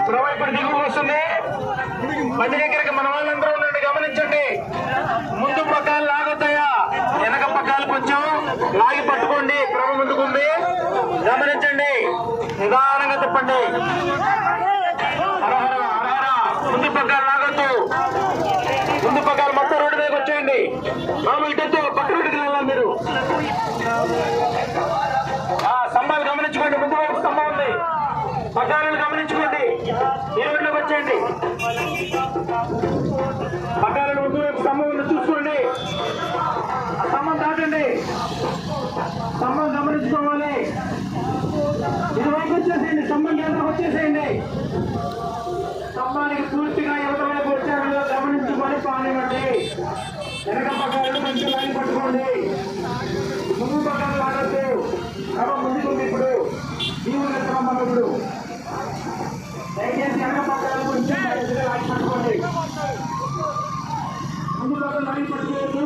ప్రభు ఇప్పుడు దిగువ వస్తుంది. బండి దగ్గరికి మన వాళ్ళందరూ ఉండండి, గమనించండి. ముందు పక్కాలు లాగొద్దాయా, వెనక పక్కాలు కొంచెం లాగి పట్టుకోండి. ప్రభు ముందుకుంది, గమనించండి. నిదానంగా తిప్పండి. ముందు పక్కాలు లాగొద్దు. ముందు పక్కాలు మొత్తం రోడ్డు మీదకి వచ్చేయండి. బాబు ఇటొద్దు, పక్క రోడ్డుకి వెళ్ళాలి మీరు. స్తంభాలు గమనించుకోండి. ముందు వైపు స్తంభం ఉంది, పక్కాలను గమనించుకోండి. ఈ రోడ్లోకి వచ్చేయండి. పక్కాలను ముందు వైపు స్తంభం ఉంది, చూసుకోండి. స్తంభం దాటండి. స్తంభం గమనించుకోవాలి. ఇటువైపు వచ్చేసేయండి, స్తంభం కేంద్రం వచ్చేసేయండి. స్తంభానికి పూర్తిగా యువత వైపు వచ్చారో గమనించుకొని పానివ్వండి. వెనక పక్కాలను మంచి లైన్ పట్టుకోండి. ముందు పక్కాలు లాగద్దు. ముందుకు ఇప్పుడు జీవుల క్రమం ఇప్పుడు దయచేసి వెనక పక్కాలు కొంచెం లాగి పట్టుకోండి. ముందు పక్కన లైన్ పట్టుకోవద్దు.